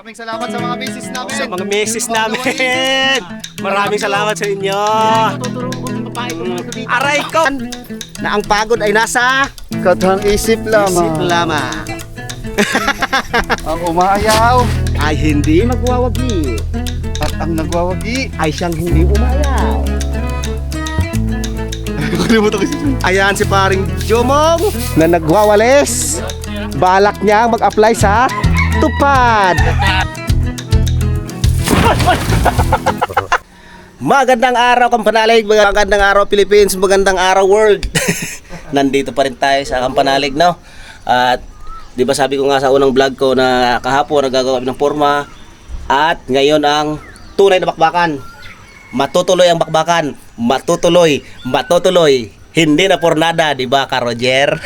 Maraming salamat sa mga misis namin. Sa mga misis namin. Maraming salamat sa inyo. Aray ko! Na ang pagod ay nasa Katang isip lamang. isip lamang. Ang umayaw Ay hindi magwawagi. at ang nagwawagi. Ay siyang hindi umayaw. Nakalimutan ko siya. Ayan si paring Jomong na nagwawalis. Balak niya mag-apply sa tupad. Magandang araw Kampanalig, magandang araw Philippines, magandang araw world. Nandito pa rin tayo sa Kampanalig, no? At di ba sabi ko nga sa unang vlog ko na kahapon nagagawa kami ng forma at ngayon ang tunay na bakbakan. Matutuloy ang bakbakan, matutuloy, matutuloy. Hindi na pornada, di ba, Ka Roger?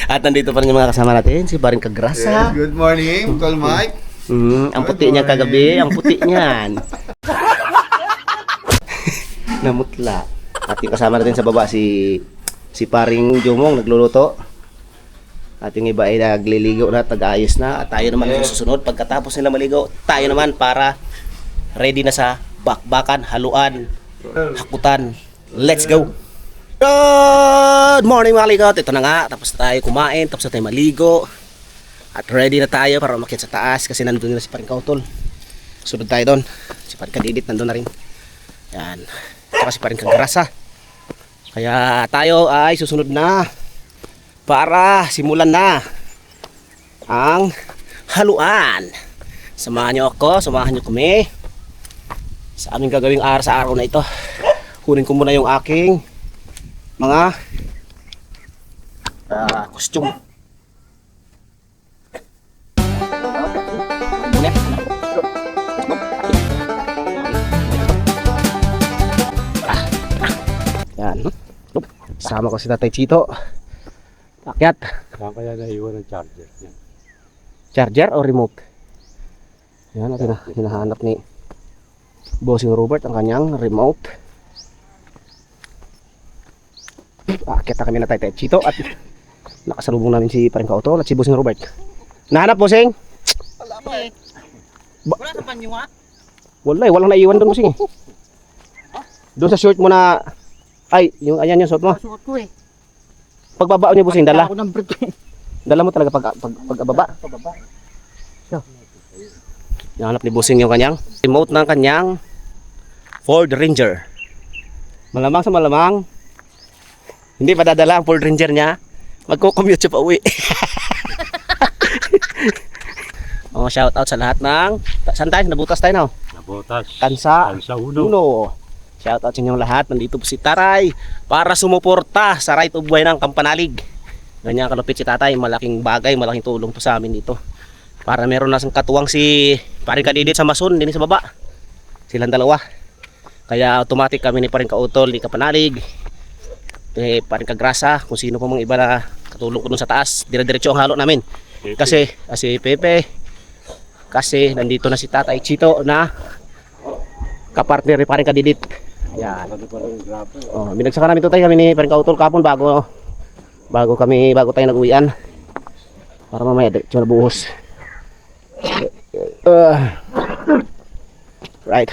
At nandito pa rin yung mga kasama natin, si Paring Kagrasa. Good morning, Call Mike. Ang puti niya kagabi, ang puti niyan. Namutla. At yung kasama natin sa baba si Paring Jomong nagluluto. At yung iba ay nagliligo na, tag-ayos na. At tayo naman yung susunod. Pagkatapos nila maligo, tayo naman para ready na sa bakbakan, haluan, hakutan. Let's go! Good morning mga ligot. Ito na nga, tapos na tayo kumain, tapos na tayo maligo. At ready na tayo para umakyat sa taas kasi nandun na si Paring Kautol. Sunod tayo doon. Si Paring Kadidit nandun na rin. Yan. Saka si Paring Kagrasa. Kaya tayo ay susunod na para simulan na ang haluan. Samahan nyo ako, samahan nyo kami sa aming gagawing sa araw na ito. Kunin ko muna yung aking mga costume. Yan. Sama ko si Tatay Chito. Akyat. Saan kaya naiwan ng charger niya? Charger o remote? Yan natin na hinahanap ni Bossing Robert ang kanyang remote. Akyat na kami na Tatay Chito at nakasalubong namin si Paring Kautol at si Bossing Robert. Nahanap, Bossing? Wala pa eh. Wala sa panyo nga. Walang naiwan doon, Bossing. Doon sa short mo na ay, yung ayan yung suot mo. Suot ko eh. Pagbabao niya, Bossing, dala. Ako ng brief eh. Dala mo talaga pagbaba. Pababa. Nahanap ni Bossing yung kanyang remote ng kanyang Ford Ranger. Malamang sa malamang hindi pa dadala ang Ford Ranger niya. Magko-commute siya pa uwi. Oh, shout out sa lahat ng saan tayo? Nabutas tayo na. Nabotas. Kansa Kansa Uno. Uno. Shout out sa inyong lahat. Nandito po si Taray para sumuporta sa right of way ng Kampanalig. Ganyan kalupit si Tatay. Malaking bagay, malaking tulong po sa amin dito. Para meron na sang katuwang si Paring Kadidit sa Mason, din sa baba. Silang dalawa. Kaya automatic kami ni Paring Kautol, ni Kampanalig, Paring Kagrasa, kung sino pa mga iba na katulong ko dun sa taas. Dire-diretso ang halo namin. Kasi si Pepe, kasi nandito na si Tatay Chito na kapartner ni Paring Kadidit. Yan. Oh, binagsaka namin ito tayo kami ni Paring Kautol kapon bago tayo nag-uwian. Para mamaya diretso na buhos. Right.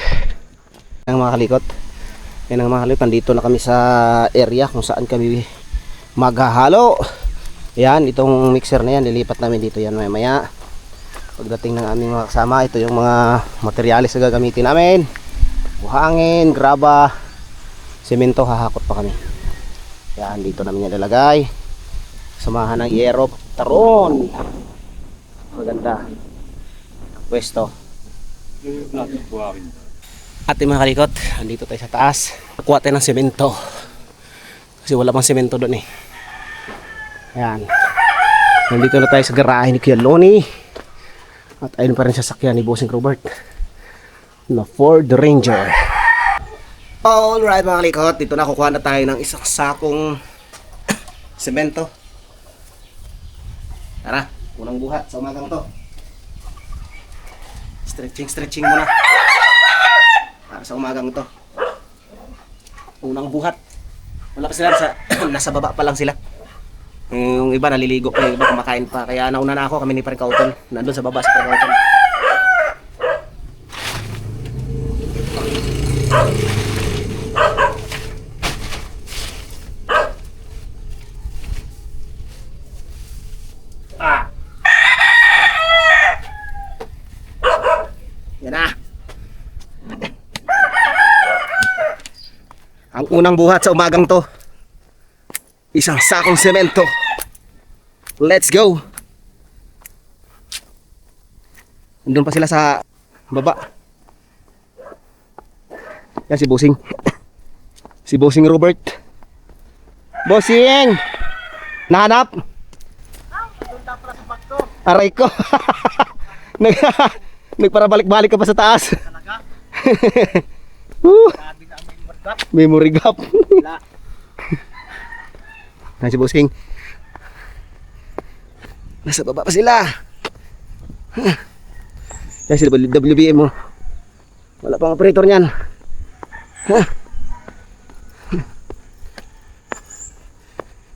Ang mga kalikot. Yan ang mga kalikot. Nandito na kami sa area kung saan kami maghahalo. Yan, itong mixer na yan lilipat namin dito yan maya. Pagdating ng aming mga kasama, ito yung mga materyales na gagamitin namin. Buhangin, graba, semento, hahakot pa kami. Yan, dito namin yan lalagay. Samahan ng yero, taron. Maganda. Pwesto. At yung mga kalikot, andito tayo sa taas. Kuha tayo ng semento. Kasi wala pang semento doon eh. Ayan. Nandito na tayo sa garahe ni Kuya Loni. At ayun pa rin sa sakyan ni Bossing Robert na Ford Ranger. Alright mga kalikot, dito na kukuha na tayo ng isang sakong semento. Tara, unang buhat sa umagang to. Stretching muna para sa umagang to. Unang buhat. Wala pa sila, nasa baba pa lang sila. Yung iba naliligo pa, yung iba kumakain pa. Kaya nauna na ako, kami ni Paring Kautol. Nandun sa baba sa Paring Kautol. Yan na. Ang unang buhat sa umagang to. Isang sakong semento. Let's go. Nandun pa sila sa baba. Yan si Bossing. Si Bossing Robert. Bossing! Nahanap? Aray ko. Nagparabalik-balik ka pa sa taas. Memory gap. Yan si Bossing. Nasa baba pa sila. Yan si WBM mo. Wala pang operator niyan.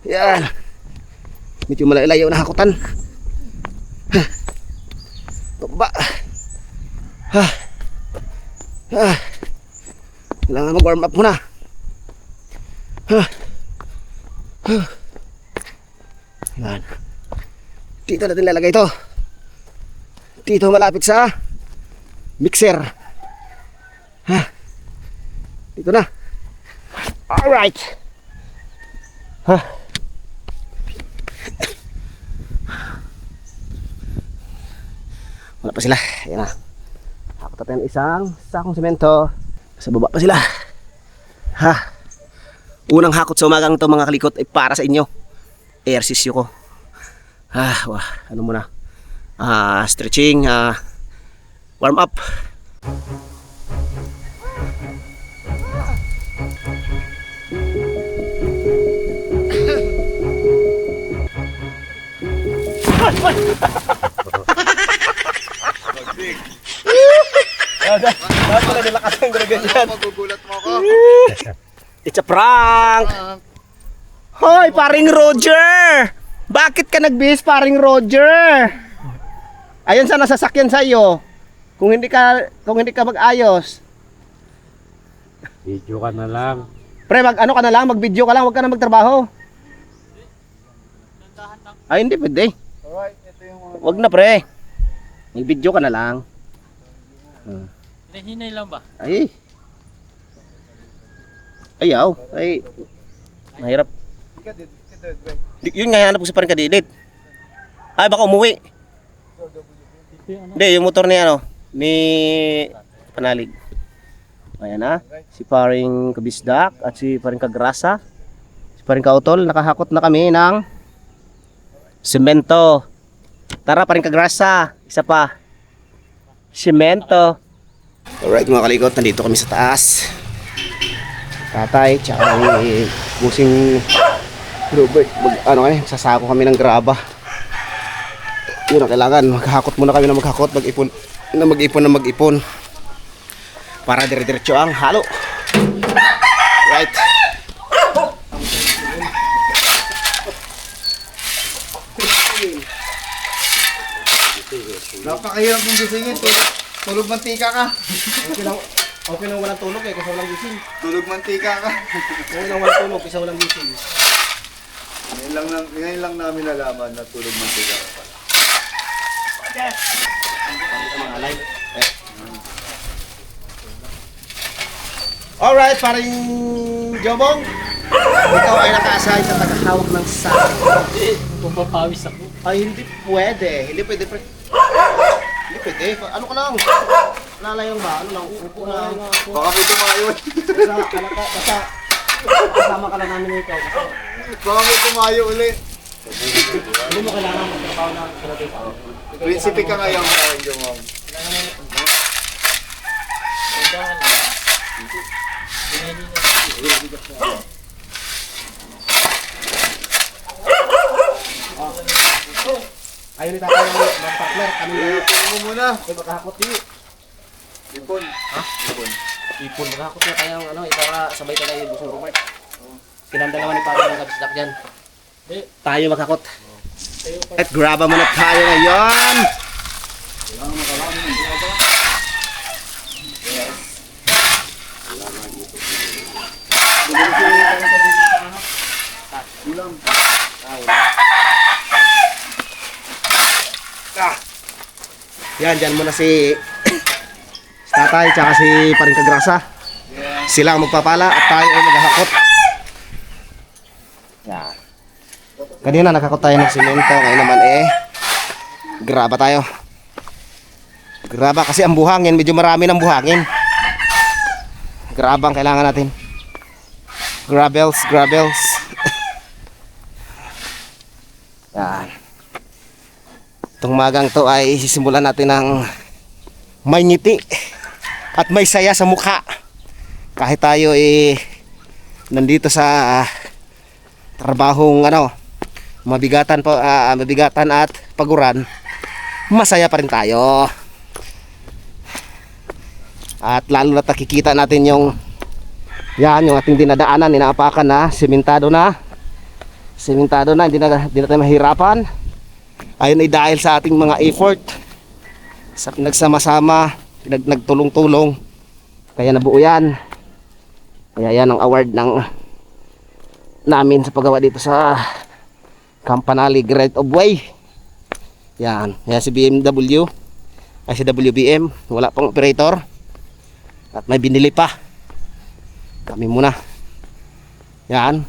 Yan. Medyo malalayo na hakutan. Baba. Kailangan mag-warm up muna. Yan. Dito natin lalagay ito. Dito malapit sa mixer. Dito na. Alright. Wala pa sila. Ayan na. Hakot natin isang sakong semento. Sa baba pa sila. Unang hakot sa umagang to mga kalikot ay para sa inyo. Ehersisyo ko. Ano muna? Stretching, warm up. Magugulat mo ako. It's a prank! Hoy, paring Roger! Bakit ka nagbihis, paring Roger? Ayun sana sasakyan sa iyo. Kung hindi ka mag-ayos. Video ka na lang. Pre, mag-ano ka na lang, mag-video ka lang, wag ka na magtrabaho. Ay, hindi pwede. Alright, ito yung mga... Wag na, pre. Mag-video ka na lang. Hinahinay lang ba? Ay. Ayaw. Ay. Mahirap. Yun nga, hanap ko sa paring kadidit. Ay, baka umuwi. Hindi, yung motor ni ni Panalig. Ayan na. Si paring Kabisdak at si paring Kagrasa. Si paring Kautol, nakahakot na kami ng semento. Tara, paring Kagrasa. Isa pa. Semento. Alright mga kalikot, nandito kami sa taas. Tatay, tsaka ni Bossing Robert, sasako kami ng graba. Yun ang kailangan, maghakot muna kami na maghakot, mag-ipon. Para dire-diretso ang halo. Right. Napakahirap mong gisingin. Tulog mantika ka. Okay lang walang tulog kasi walang gising. Tulog mantika ka. Okay lang walang tulog kasi walang gising. Ngayon lang namin nalaman na tulog mantika ka pala. Alright, paring Jobong. Ikaw ay nakaasay sa tagahawak ng sako. Pumapawis ako. Ay, hindi pwede. Hindi pwede, pre. Hindi pwede. Ano ka lang? Lalayong ba? Ano lang? Upo lang. Baka may tumayo. Basta kasama ka lang namin ikaw. Baka may tumayo ulit. Hindi mo kailangan magtrabaho na sila dito. Prinsipe ka ngayon, parang Jomong. Ayaw ni tatay ng partner. Kami na Ipon mo muna. ay makahakot dito. Ipon. Ha? Ipon. Ipon, makahakot na tayo ikaw ka sabay tayo yung Bossing Robert. Kinanda naman ni parang Kabisdak dyan. tayo maghakot. At graba muna tayo ngayon. Yan, dyan muna si tatay tsaka si Paring Kagrasa. Sila ang magpapala at tayo ay maghahakot. Yan. Kanina nakakot tayo ng simento, ngayon naman graba tayo. Graba kasi ang buhangin, medyo marami ng buhangin. Graba ang kailangan natin. Gravels. Yan. Itong magang to ay sisimulan natin ng may ngiti at may saya sa mukha. Kahit tayo nandito sa trabahong mabigatan at paguran, masaya pa rin tayo. At lalo na nakikita natin yung ating dinadaanan, inaapakan na, sementado na, hindi na tayo mahirapan. Ayun ay dahil sa ating mga effort, sa pinagsama-sama, nagtulong-tulong, kaya nabuo yan. Kaya yan ang award namin sa paggawa dito sa Campanale Right of Way. Yan si BMW, ay si WBM, wala pang operator at may binili pa. Kami muna. Yan.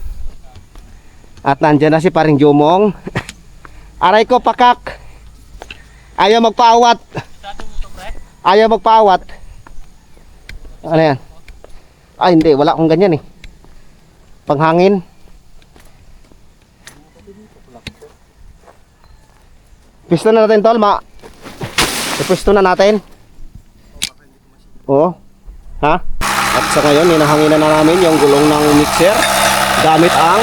At nandyan na si Paring Jomong. Aray ko pakak. Ayaw magpaawat. Ano yan? Ay hindi, wala akong ganyan panghangin. Pisto na natin tol, ipisto na natin. Oo. Ha? At sa ngayon, hinahanginan na namin yung gulong ng mixer gamit ang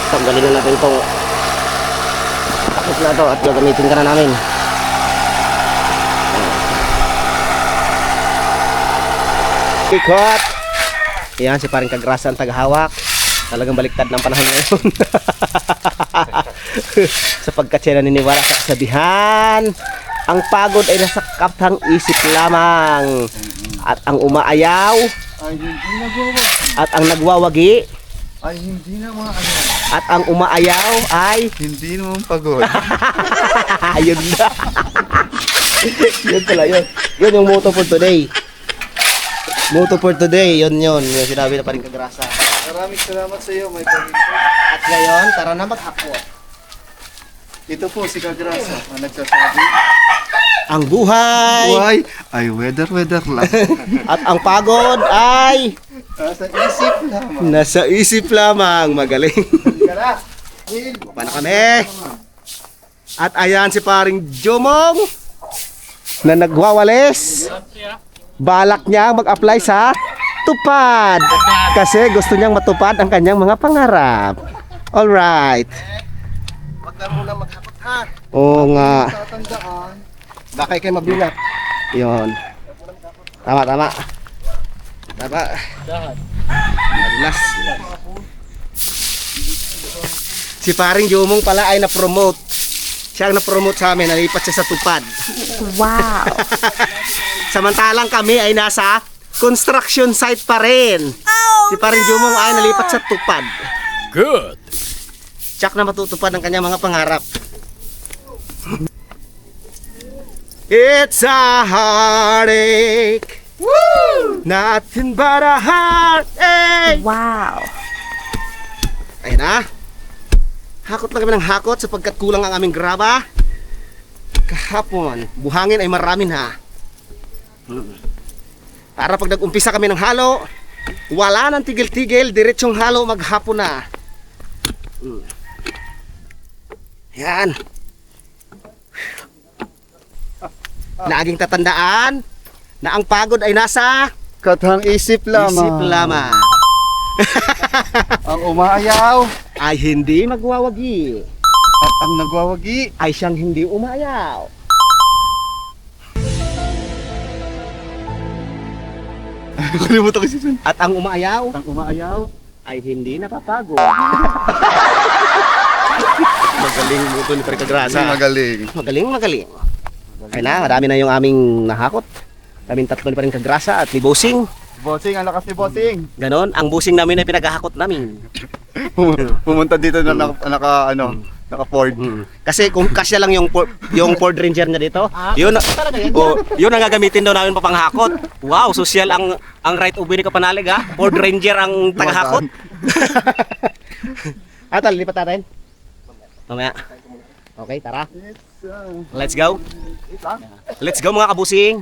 tanggalin na natin itong takip na ito at gagamitin ka na namin. Ikot. Yan si Paring Kagrasa ang tagahawak. Talagang baliktad ng panahon ngayon. Sapagkat siya naniniwala sa kasabihan, ang pagod ay nasa kaptang isip lamang. At ang umaayaw Ay hindi nagwawagi. at ang nagwawagi Ay hindi naman at ang umaayaw ay hindi naman pagod. ayun na. Yun pala yun. Yun yung motto for today. Yun yung sinabi na Paring Kagrasa. Maraming salamat sa iyo, may pagod. At ngayon, tara na maghakot. Ito po si Kagrasa ang nagsasabi. Ang buhay Buhay ay weather lang. at ang pagod ay Sa isip lamang. nasa isip lamang. Magaling. Kara. Paano kami? At ayan si Paring Jomong na nagwawalis. Balak niya mag-apply sa tupad kasi gusto niyang matupad ang kanyang mga pangarap. Alright. Wag ka muna maghakot ha. Oo nga. Tatandaan. Baka kayo mabilat. Yun. Tama. Madalas. Si Paring Jomong pala ay na-promote. Siya ang na-promote sa amin, nalipat siya sa tupad. Wow. Samantalang kami ay nasa construction site pa rin. Si Paring Jomong ay nalipat sa tupad. Good. Tsak na matutupad ang kanyang mga pangarap. It's a heartache. Woo! Nothing but a heartache. Wow. Ayun na. Hakot lang kami ng hakot sapagkat kulang ang aming graba. Kahapon, buhangin ay marami na. Para pag nag-umpisa kami ng halo, wala nang tigil-tigil, diretsong halo maghapon na. Yan. Laging tatandaan na ang pagod ay nasa Katang isip lamang. isip lamang. Ang umaayaw Ay hindi magwawagi. at ang nagwawagi. Ay siyang hindi umayaw. Kalimutan ko si Sun. At ang umaayaw Ang umaayaw ay hindi napapagod. Magaling mo ito ni Pare Kagrasa. Magaling. Magaling. Ay na, marami na yung aming nahakot. Kaming tatlo ni Pare Kagrasa at ni Bossing. Bossing, ang lakas ni Bossing. Ganon, ang busing namin ay pinaghahakot namin. Pumunta dito na naka Ford. Kasi kung kasya lang yung Ford Ranger niya dito, yun yun ang gagamitin daw namin papanghakot. Wow, social ang right of way ni Kapanalig ha. Ford Ranger ang tagahakot. Atal, lipat natin. Mamaya. Okay, tara. Let's go. Let's go mga kabusing.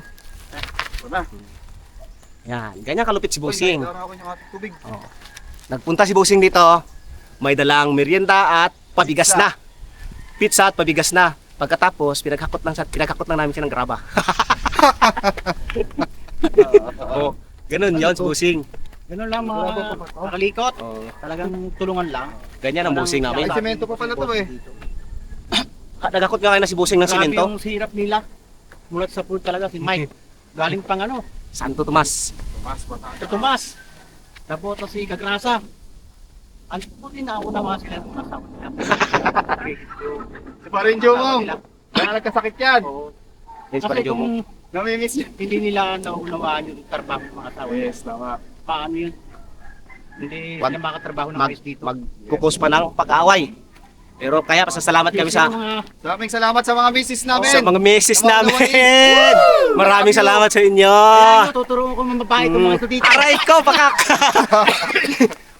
Yan, ganyan kalupit si Busing. Tubig. Nagpunta si Busing dito, may dalang merienda at pabigas na. Pizza at pabigas na. Pagkatapos, pinaghakot lang namin siya ng graba. Oh, ganun yun si Busing. Ganun lang mga nakalikot. Talagang tulungan lang. Ganyan ang Busing Ay, namin. semento pa pala to eh. Naghakot nga kayo na si Busing ng Grabe simento. yung sirap nila. Mulat sa pool talaga si Mike. Galing pang Santo Tomas. sa Tomas. Tapos si Kagrasa. Ang puti na ako naman sila ng asawa nila. Si Paring Jomong. Kaya nagkasakit yan. Yes, Kasi Pare Jomo. kung Namimiss niya. hindi nila naunawaan yung trabaho ng mga asawa nila, Yes, tama. paano yun? Hindi Wag- sila makatrabaho ng ayos dito. Magkukos pa ng pag-away. Pero kaya pasasalamat kami sa Maraming salamat sa mga misis namin. sa mga misis Sa mga namin. gawain. Maraming salamat sa inyo. Kaya tuturuan ko mga babae itong mga ito dito. Aray ko, pakak!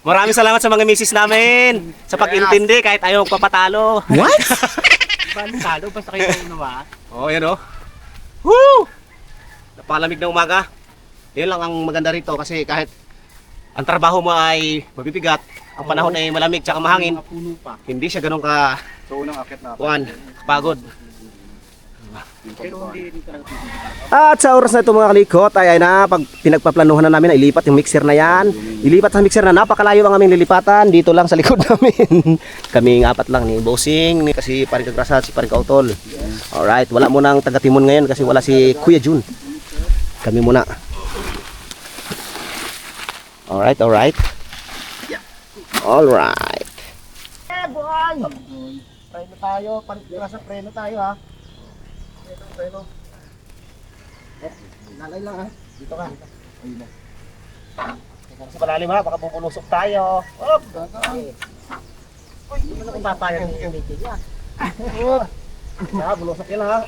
Maraming salamat sa mga misis namin sa pag-intindi kahit ayaw magpapatalo. What? Paano talo? Basta kayo unawa. Oh, yan oh. Woo! Napalamig na umaga. Yun lang ang maganda rito kasi kahit ang trabaho mo ay mabibigat, ang panahon ay malamig tsaka mahangin, Mga puno pa. hindi siya ganun ka So, unang akit na ako. pagod. Pero hindi rin talaga. At sa oras na ito mga kalikot ay na pag pinagpaplanuhan na namin, ilipat yung mixer na yan. Ilipat sa mixer na napakalayo ang aming lilipatan dito lang sa likod namin. Kaming apat lang ni Bossing, ni kasi Paring Kagrasa at si Paring Kautol. Alright, wala mo nang taga-timon ngayon kasi wala si Kuya Jun. Kami muna. Alright. Alright. Preno tayo, Paring Kagrasa, preno tayo ha. Preno. Lalay lang ha. Dito ka. Sa malalim ha, baka bubulusok tayo. Op! Uy, ano kung papayag ng committee niya? Bulusok yan ha.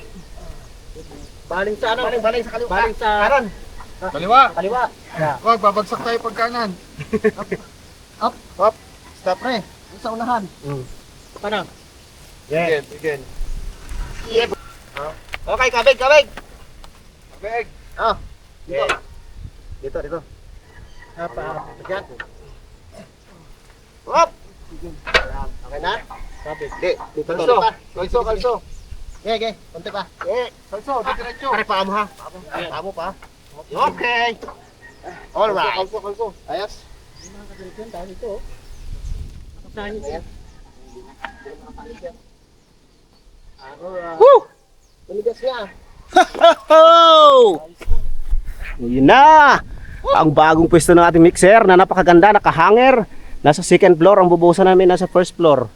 Baling sa ano? Baling sa kaliwa. Baling sa Kanan. Kaliwa. Kaliwa. Wag, babagsak tayo pag kanan. Up. Stop pre. sa unahan. Paano? Again, again. Okay, kabig, kabig. Beg. Oh. Dito. Dito. Diyan. Hop. Okay na? Sabi. Di, dito Kalso. to. Kalso, kalso. Okay. Konti pa. Kalso, diretso. Pare pa mo ha. Pamo pa. Okay. All right. Kalso, kalso. Ayos. Woo! Tumigas niya. Yun na! Ang bagong pwesto ng ating mixer na napakaganda, nakahanger. Nasa second floor, ang bubusan namin nasa first floor.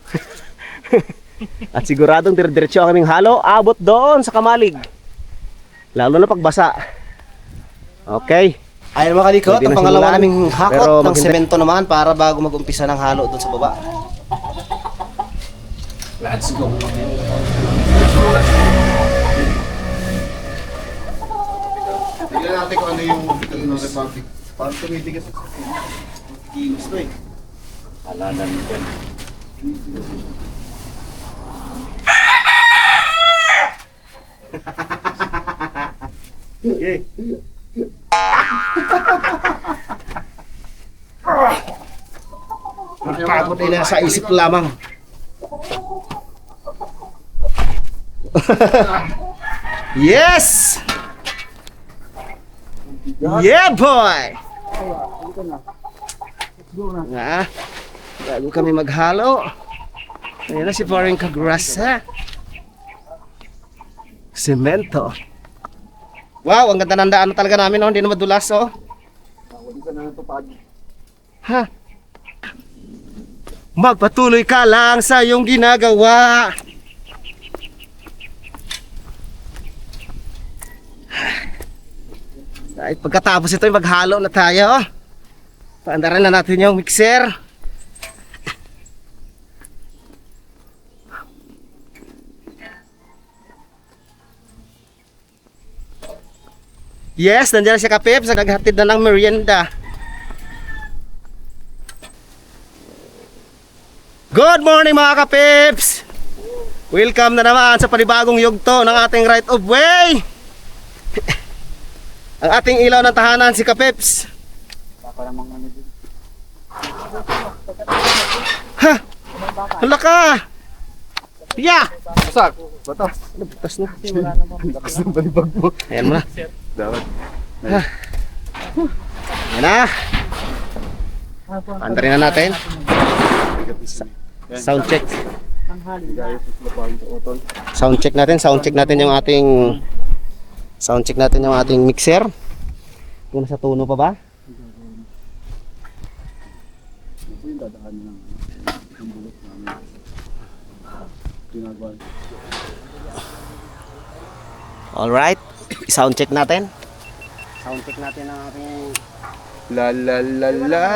At siguradong dire-diretso ang aming halo, abot doon sa Kamalig. Lalo na pagbasa. Okay. Ayun mga kalikot, ang pangalawa naming hakot ng semento naman para bago mag-umpisa ng halo doon sa baba. Let's go. Tignan natin kung ano yung Republic. Parang tumitigas. Kilos to eh. Halalan dyan. Okay. Pagod ay nasa isip lamang. Yes! Yeah, boy! Nga, bago kami maghalo. Ayan na si Paring Kagrasa. Semento. Wow, ang ganda ng daan talaga namin, oh. Hindi na madulas, oh. Ha? Magpatuloy ka lang sa iyong ginagawa. At pagkatapos ito, maghalo na tayo. Paandaran na natin yung mixer. Yes, nandiyan si Kapips, naghatid na ng merienda. Good morning mga Kapips! Welcome na naman sa panibagong yugto ng ating right of way. Ang ating ilaw ng tahanan si Kapips. Ha! Hala ka! Yeah! Sak! Bato! Butas na. Lakas ng balibag mo. Ayan mo na. Dapat. Ayan na. Andarin na natin. Sound check. Sound check natin yung ating mixer. Kung nasa tono pa ba? Alright, sound check natin. Sound check natin ang ating La la la la.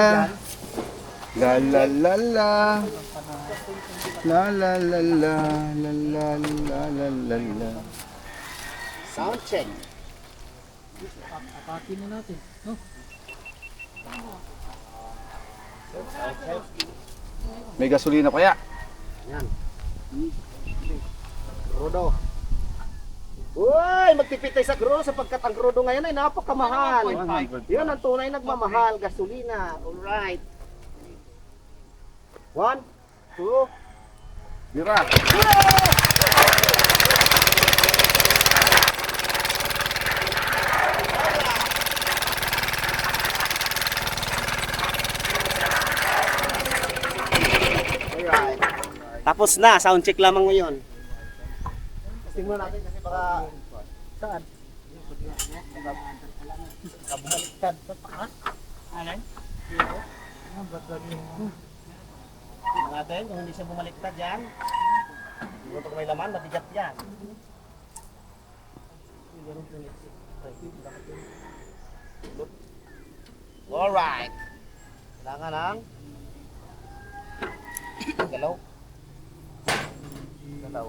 La la la la. La la la la. La la la la la la. sound check. May gasolina kaya? Yan. Crudo. Uy, magtipid tayo sa crudo sapagkat ang crudo ngayon ay napakamahal. Yun ang tunay nagmamahal, gasolina. Alright. 1, 2, Bira! alright. Tapos na, sound check lamang ngayon. Testing muna natin kasi baka saan? Kabaliktad sa taas. Alay? Tingnan natin kung hindi siya bumaliktad yan. Kung may laman, mabigat yan. Alright. Kailangan ng galaw. Galaw.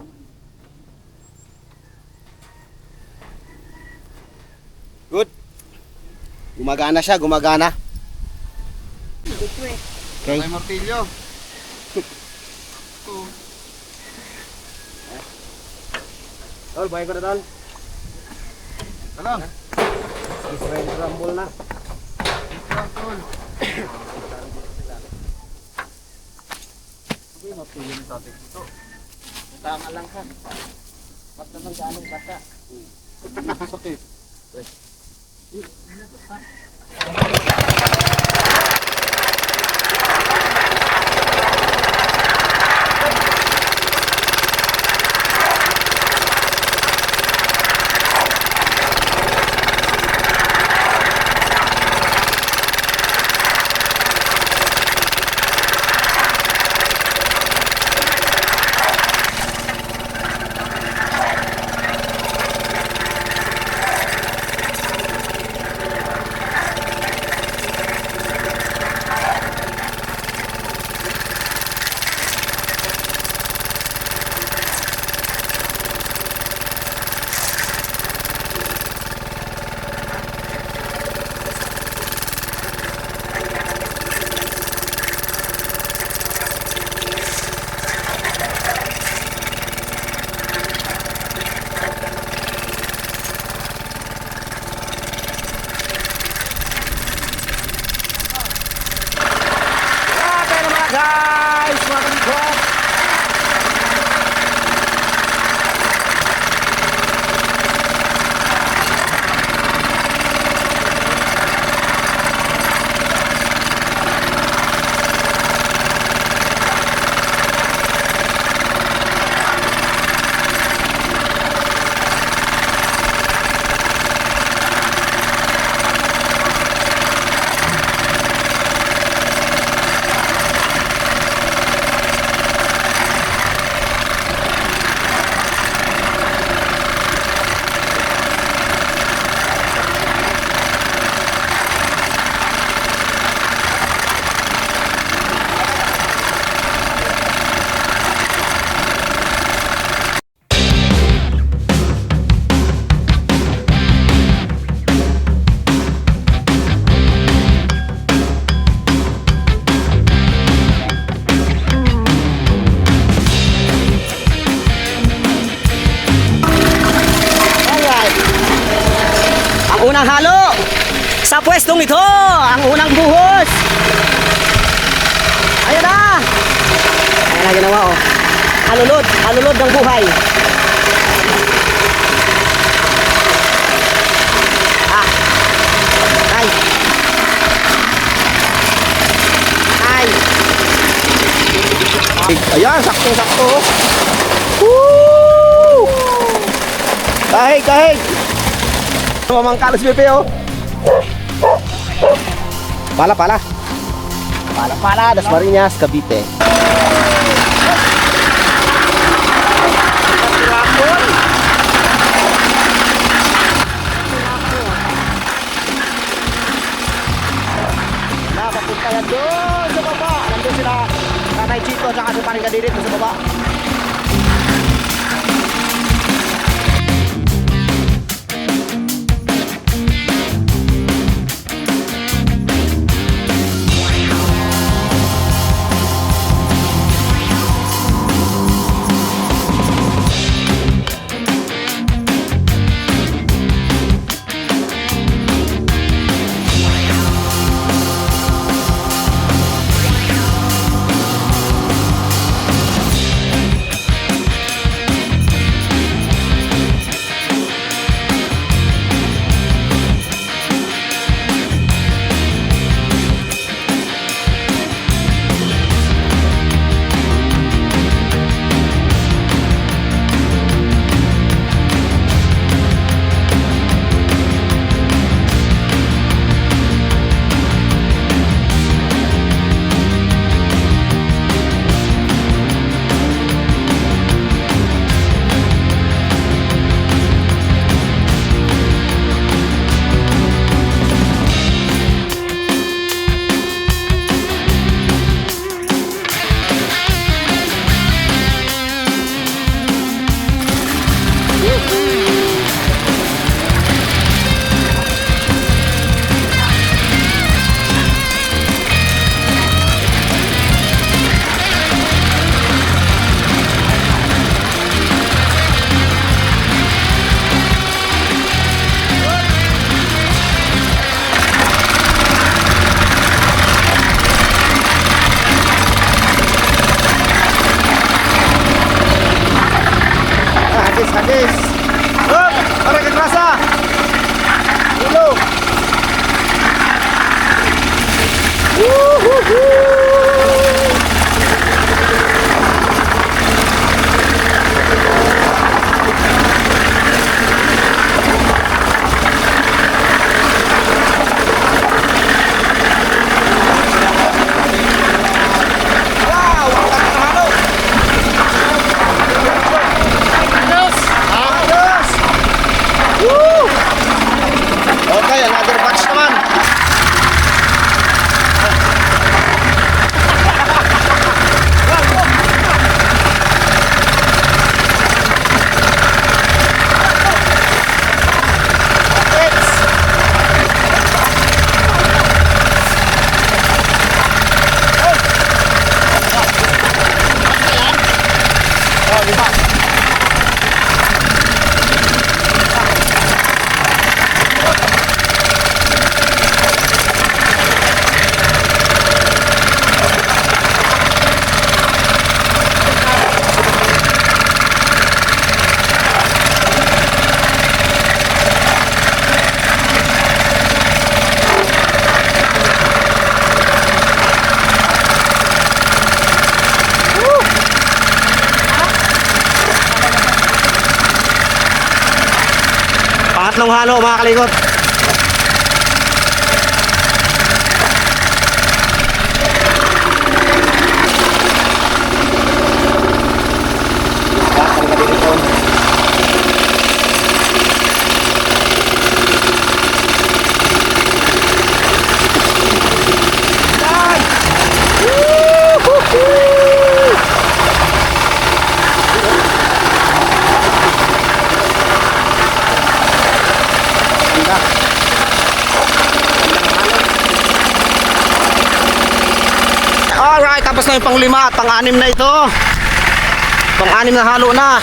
Good. Gumagana siya, gumagana. Okay. May martilyo. Tol, bayad ko na tol. Ano? Israel Rumble na. Tama lang ka. Basta ng ganong bata. Sakit. unang halo. Sa pwestong ito, ang unang buhos. Ayan na. Ayan na ginawa oh. Alulod ng buhay. Ay. Ayan, sakto. Woo! Kahig. Mamang kalos Pepe oh. Pala. Das Marinas, Cavite. Papunta yan doon sa baba. Nandun sila Tatay Chito at saka si Paring Kadirit sa baba. Hadis. Hop, orang ke kerasa. Dulu. Okay, another batch naman. Pangatlong halo mga kalikot. Alright, tapos na yung pang-5 at pang-6 na ito. Pang-6 na halo na.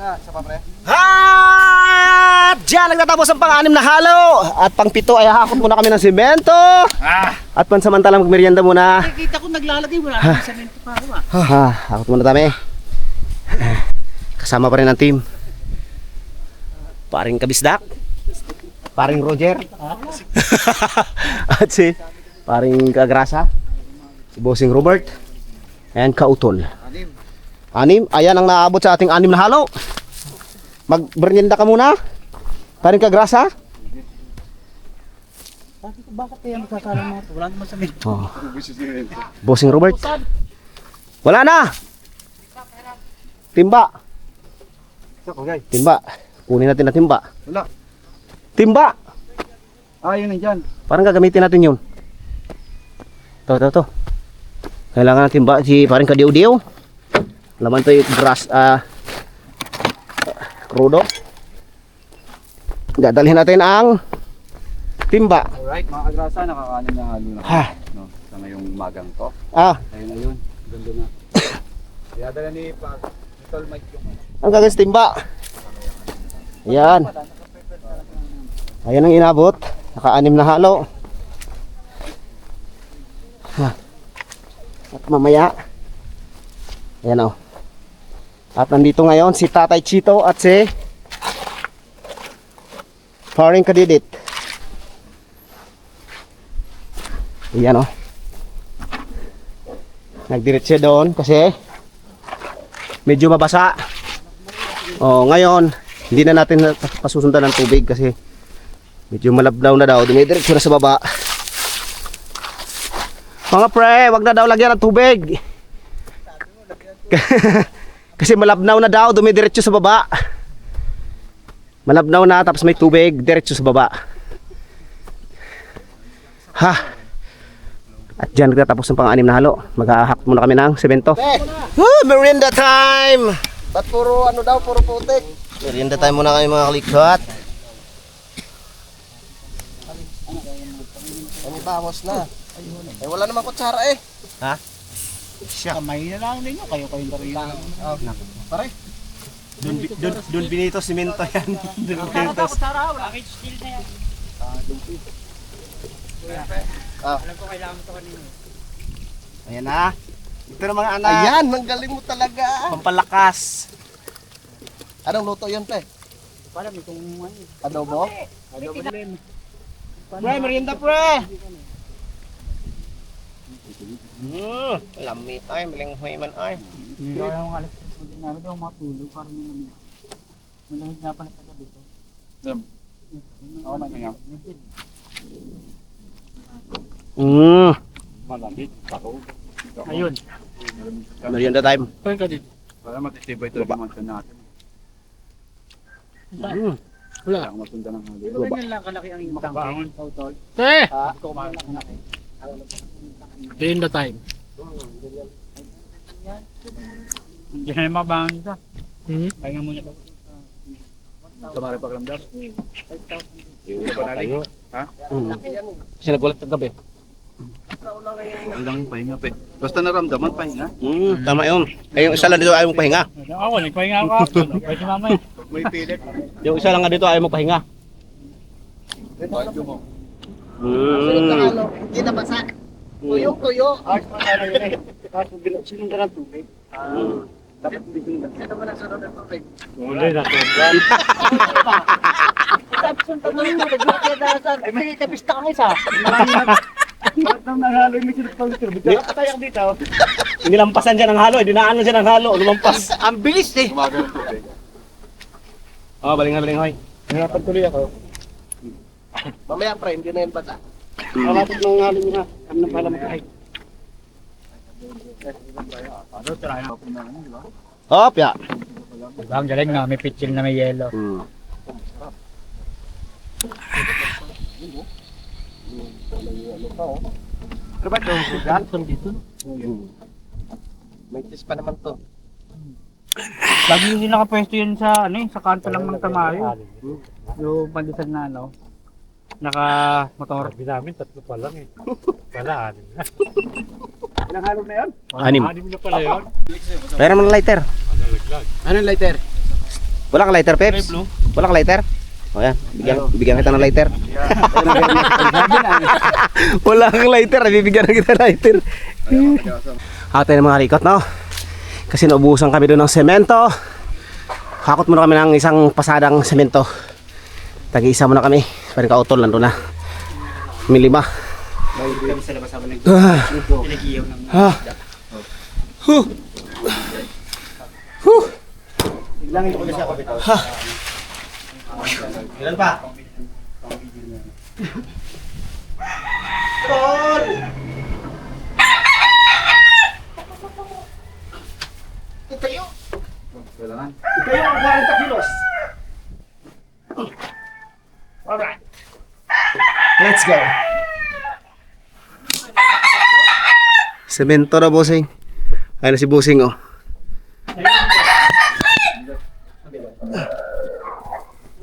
At dyan nagtatapos ang pang-anim na halo. At pang-pito ay hakot muna kami ng simento. At pansamantalang magmerienda muna. Nakikita ko naglalagay, wala nang semento pa ako Hakot muna kami. Kasama pa rin ang team. Paring Kabisdak. Paring Roger. At si paring Kagrasa. Si Bossing Robert. And Kautol. Anim. Ayan ang naabot sa ating 6 na halo. Magmerienda ka muna. Paring Kagrasa. Bakit kaya magkakaroon mga ito? Wala naman semento. Oh. Bossing Robert. Wala na. Timba. Timba. Kunin natin na timba. Wala. Timba. Yun nandyan. Parang gagamitin natin yun. Ito. Kailangan ng timba. Si parang kadiw-diw. Laman to yung grass. Krudo. Dadalhin natin ang timba. Alright, mga kagrasa, nakakanin na halo na. Ha. No, sa ngayong magang to. Ayun na yun. Ganda na. Kaya dala ni Tol Mike yung Ang gagawin sa timba. Ayan. Ayan ang inabot. Naka-6 na halo. At mamaya. Ayan o. At nandito ngayon si Tatay Chito at si Paring Kadidit. Ayan o. Nagdiretso doon kasi medyo mabasa. Ngayon hindi na natin pasusundan ng tubig kasi medyo malabnaw na daw. Dumidiretso na sa baba. Mga pre, wag na daw lagyan ng tubig. Kasi malabnaw na daw, dumidiretso sa baba. Malabnaw na tapos may tubig, diretso sa baba. At dyan nagtatapos ng pang-6 na halo. Maghahak muna kami ng semento. Merienda time! Ba't puro ano daw, puro putik? Merienda time muna kami mga kalikot. May bamos na. Wala namang kutsara eh. Kamay na lang ninyo, kayo na rin. Pare. Doon binito semento yan. Doon binito. Steel na yan. Alam ko kailangan mo ito kanina. Ayan na. Ito na mga anak. Ayan, ang galing mo talaga. Pampalakas. Anong luto yun, pe? Parang itong Adobo? adobo din. Pre, merienda pre. Lami ay, malinghoy man ay. Hindi ko lang alas. Hindi namin daw matulog para may malamig na pa na taga dito. Ako na kanya. Malamig. Ako. Ayun. Merienda time. Pwede ka dito. Para matitibay ito yung mansion natin. Wala. Kailangan matunda ng halo. Di ba ganyan lang kalaki ang ibang bangon? In the time. Hindi na mabangon ito. Kaya muna ito. Kamari pakiramdam. Tayo. Kasi nagulat ng gabi. Hanggang pahinga pe. Basta naramdaman pahinga. Tama yun. Yung isa lang dito ayaw mong pahinga. Ako, nagpahinga ako. Pwede mamaya. May pilit. Yung isa lang nga dito ayaw mong pahinga. Bagyo mo. Sunod na ano, hindi na basa. Tuyok-tuyo. Sinunda ng tubig. Dapat hindi ko na. Ano ba nagsunod ng tubig? Uli na sobrang. Ay, may kapista kami sa. Nilampasan siya ng halo. Dinaanan siya ng halo. Lumampas. Ang bilis eh. Umaga ng tubig. Balinghoy. Nahirapan tuloy ako. Mamaya pre, hindi na yun basa. Nakatag ng halo nyo na. Kami na pala makahit. Hop, ya. Ang galing na, may pitching na may yelo. Ano ba ito? Dito. May tis pa naman to. Lagi hindi nakapwesto yun sa ano sa kanto lang ng tamayo. Yung pandesal na ano. Naka motor. Sabi namin, 3 pa lang eh. Wala, 6 na. Ilang halo na yun? 6. 6 na pala yun. Pera mo ng lighter. Nalaglag. Anong lighter? Wala kang lighter, Peps? Wala kang lighter? O yan, bigyan kita ng lighter. Wala kang lighter, bibigyan na kita ng lighter. Ate ng mga likot, no? Kasi naubusan kami doon ng semento. Hakot muna kami ng isang pasadang semento. Tag-iisa muna kami. Parang kautol, nandun na. May 5. Kami sa labas habang nag-ilagiyaw ng Bilangin ko na siya, kapito. Ilan pa? Tol! Itayo! Kailangan. Itayo ang 40 kilos. Alright. Let's go. Semento na, bossing. Ayun na si bossing, oh.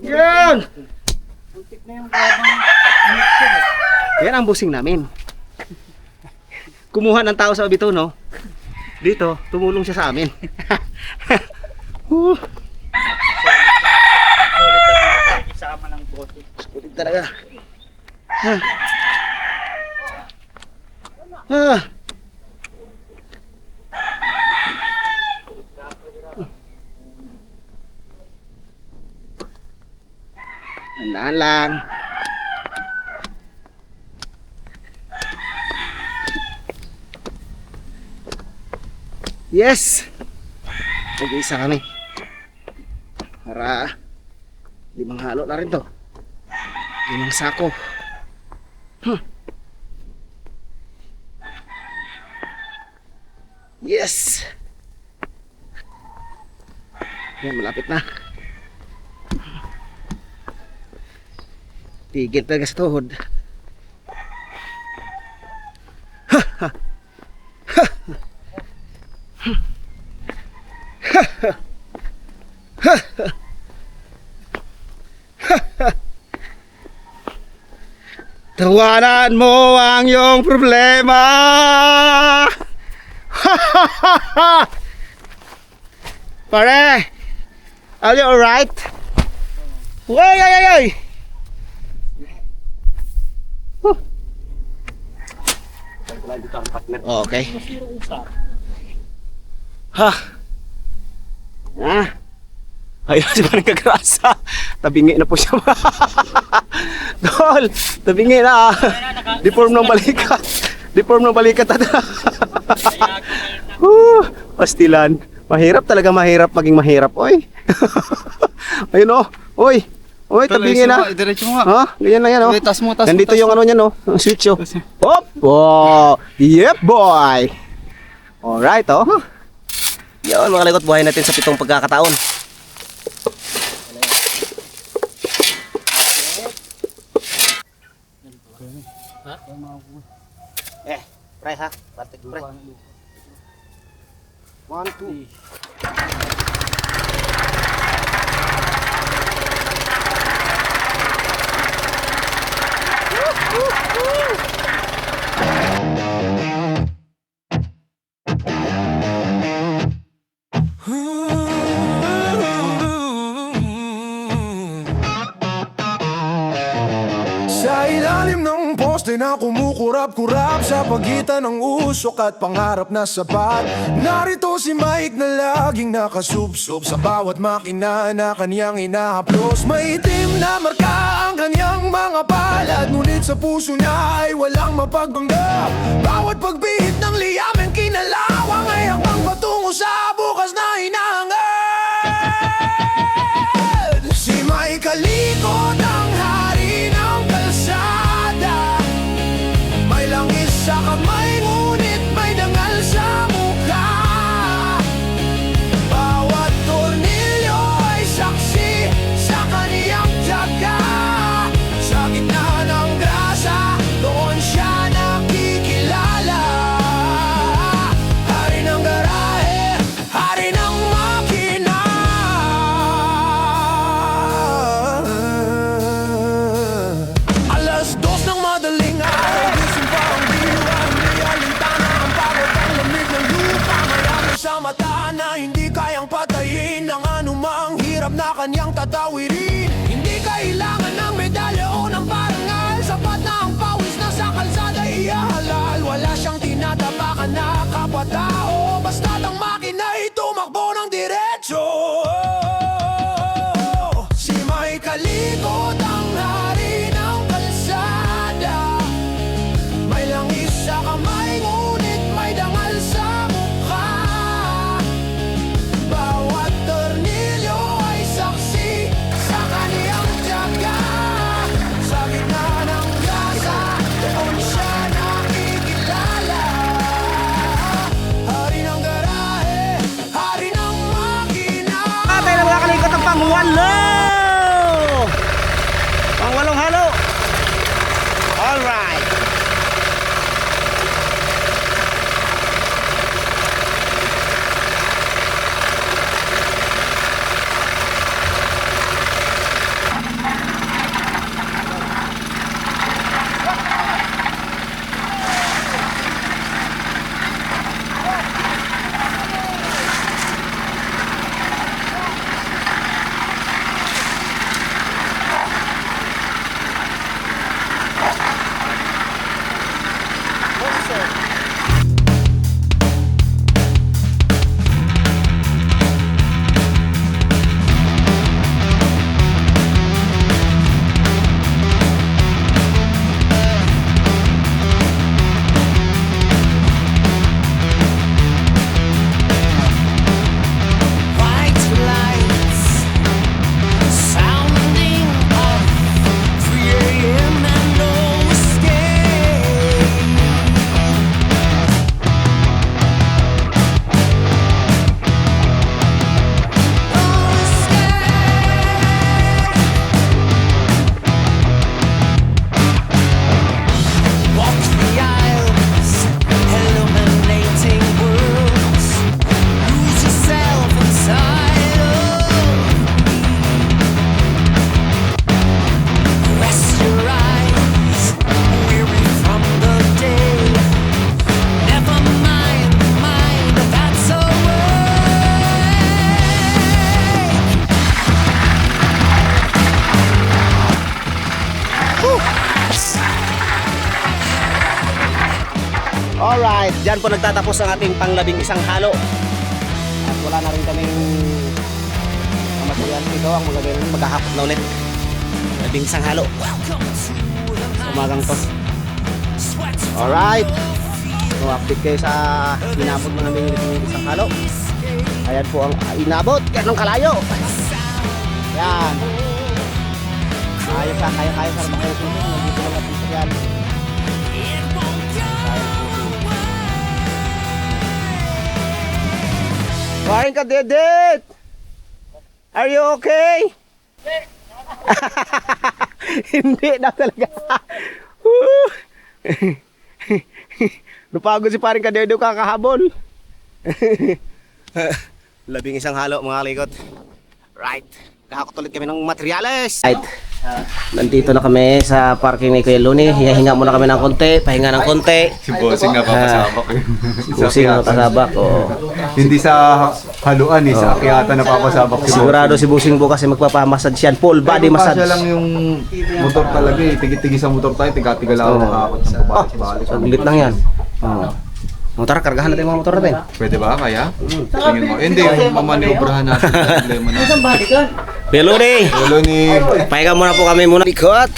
Yan! Yan ang bossing namin. Kumuha ng tao sa Abito, no? Dito, tumulong siya sa amin. solid na isama ng bote. Sulit talaga. Ah. Tandaan lang. Yes! Nag-iisa kami. Para 5 halo na rin to. 5 sako. Yes! Yan, malapit na. Tigil talaga sa tuhod. Tawanan mo ang iyong problema. Pare, are you alright? Way, ay, ay, ay. Okay. Ha. Ayun si parang kagrasa. Tabingi na po siya. Tol, tabingi na. Deform ng balikat. Deform ng balikat. Pastilan. Mahirap talaga, mahirap maging mahirap. Oy. Ayun oh. Oy. Oy, tabingi na. Diretso mo nga. Ha? Ganyan lang yan oh. Okay, tas mo, tas mo, Nandito tas yung mo. ano niyan oh. Ang switch oh. Hop. Oh. Yep boy. Alright oh. Yan mga likot, buhay natin sa 7 pagkakataon. Try ha. Partik try. 1, 2. Sa ilalim ng poste na kumukurap-kurap sa pagitan ng usok at pangarap na sapat, narito si Mike na laging nakasubsob sa bawat makina na kanyang inahaplos. Maitim na marka ang kanyang mga palad, ngunit sa puso niya ay walang mapagbanggap. Bawat pagbihit ng liyamen kinalawang ay hakbang patungo sa bukas na hinahangad. Si Mike kalikot ang hari ng kalsada, may langis sa kamay ngunit may dangal sa mukha. Bawat tornilyo ay saksi sa kaniyang tiyaga. Sa gitna ng grasa, doon siya nakikilala. Hari ng garahe, hari ng makina. na kanyang tatawirin. Hindi kailangan ng medalya o ng parangal, sapat na ang pawis na sa kalsada iyahalal. Wala siyang tinatapakan na kapatao, basta't ang makina'y tumakbo ng diretsyo. Si May Kalikot ang hari ng kalsada, may langis sa kamay ngunit may dangal sa mukha. Bawat tornilyo ay saksi sa kaniyang tiyaga. Sa gitna ng gasa, doon siya nakikilala. Hari ng garahe, hari ng makina. Tayo na mga kalikot ang pangwalo! Pangwalong halo! Alright! White lights sounding off 3 a.m. and no escape. No escape. Walk the aisles, illuminating worlds. Lose yourself inside of me. Rest your eyes, weary from the day. Never mind, that's Alright, dyan po nagtatapos ang ating panglabing isang halo. At wala na rin kaming material dito. Ang mga ganyan, maghahapot na ulit. Labing isang halo. Umagang to. Alright. So, update kayo sa inabot mo namin yung isang halo. Ayan po ang inabot. Ganong kalayo. Yan. Ayos sa kaya-kaya sa mga kayo. Nandito lang natin sa yan. Kain ka, Dedet! Are you okay? Hindi na talaga. Napagod si paring Kadedo kakahabol. Labing isang halo mga kalikot. Right. Kahakot ulit kami ng materyales. Right. Nandito na kami sa parking ni Kuya Luni. Hihinga muna kami ng konti. Pahinga ng konti. Si Bossing nga papasabak eh. Bossing ang kasabak. Oh. Hindi sa haluan eh, sa akyatan na papasabak si Sigurado si Bossing bukas ay magpapamassage yan. Full body massage. Siya lang yung motor talaga eh. Tigi-tigi sa motor tayo, tiga-tiga lang ang makakot ng pabalik-balik. Saglit lang yan. Oh, tara, kargahan natin yung mga motor natin. Pwede ba? Kaya? Tingin mo. Hindi, yung mamaniubrahan natin. Problema na. Kuya Luni! Lolo ni... Pahinga muna po kami muna. Likot!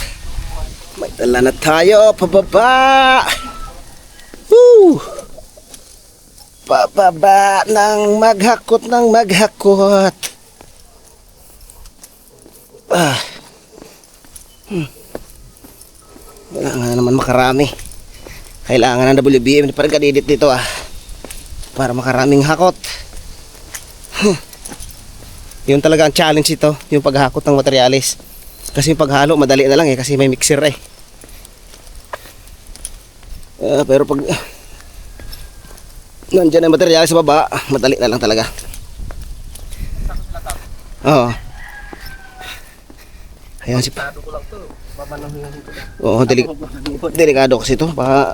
May dala na tayo. Pababa! Woo! Pababa ng maghakot ng maghakot. Wala nga naman makarami. Kailangan ng WBM parang kadidit dito para makaraming hakot. Yun talaga ang challenge ito, yung paghakot ng materyales. Kasi yung paghalo madali na lang kasi may mixer pero pag nandiyan ang materyales sa baba, madali na lang talaga. Oo. Ayan si Oo, delikado kasi ito. Baka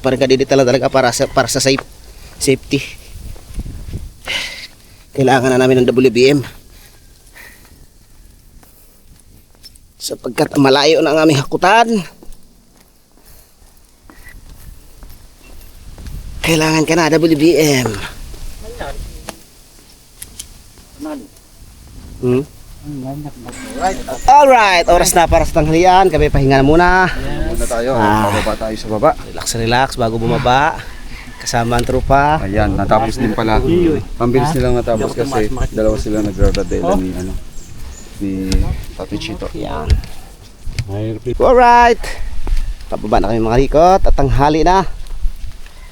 parang kadidit lang talaga para sa safety. Kailangan na namin ng WBM. Sapagkat malayo na ang aming hakutan, kailangan ka na, WBM. Alright, oras na para sa tanghalian. Kami pahinga na muna. Muna tayo. Ah. Bababa tayo sa baba. Relax bago bumaba. Kasama ang trupa. Ayan, natapos din pala. Pambilis nilang natapos kasi dalawa sila nagradadela ni Tati Chito. Yan. Mahirap ito. Alright. Pababa na kami mga likot at tanghali na.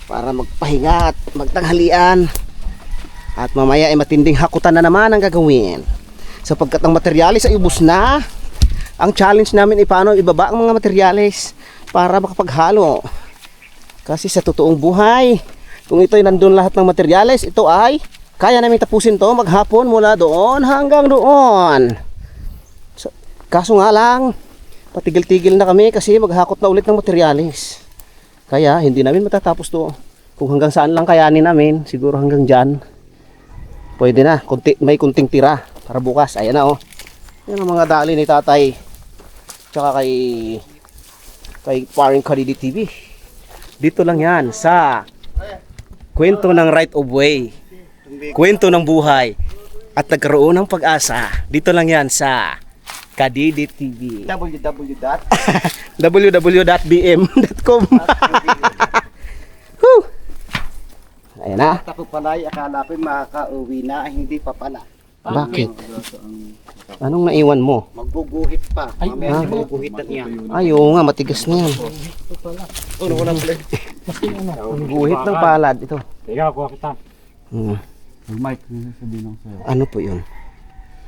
Para magpahinga at magtanghalian. At mamaya ay matinding hakutan na naman ang gagawin. Sapagkat ang materyales ay ubos na. Ang challenge namin ay paano ibaba ang mga materyales para makapaghalo. Kasi sa totoong buhay, kung ito ay nandun lahat ng materyales, ito ay kaya namin tapusin to maghapon mula doon hanggang doon. Kaso nga lang, patigil-tigil na kami kasi maghakot na ulit ng materyales. Kaya hindi namin matatapos to. Kung hanggang saan lang kayanin namin, siguro hanggang dyan. Pwede na, may kunting tira para bukas. Ayan na oh. Yan ang mga dali ni tatay. Tsaka kay Paring Kadidi TV. Dito lang yan sa kwento ng right of way. Kwento ng buhay. At nagkaroon ng pag-asa. Dito lang yan sa Kadidi TV. www.bm.com. Ayan na. Ako pala ay akala ko makaka-uwi na, hindi pa pala. Bakit? Anong naiwan mo? Magbuguhit pa. Mamaya magbuguhitan niya. Ay, oo nga, matigas na yan. Guhit ng palad ito. Teka, kuha kita. Mike, sabihin lang sa'yo. Ano po yun?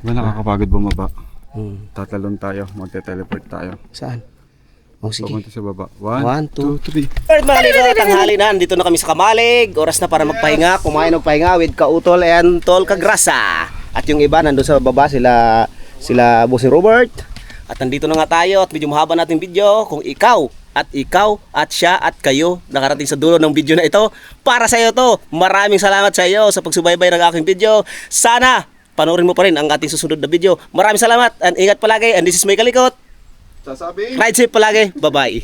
Diba nakakapagod bumaba? Hmm. Tatalon tayo, magte-teleport tayo. Saan? Oh, sige. Pumunta sa baba. 1, 2, 3. Alright mga likod, tanghali na. Dito na kami sa Kamalig. Oras na para magpahinga. Kumain ng pahinga with Kautol and Tol Kagrasa. At yung iba nandun sa baba, sila Bossing Robert. At nandito na nga tayo at medyo mahaba natin video. Kung ikaw at siya at kayo nakarating sa dulo ng video na ito, para sa iyo to. Maraming salamat sa iyo sa pagsubaybay ng aking video. Sana panoorin mo pa rin ang ating susunod na video. Maraming salamat and ingat palagi. And this is May Kalikot. Sasabihin. Ride safe palagi. Bye-bye.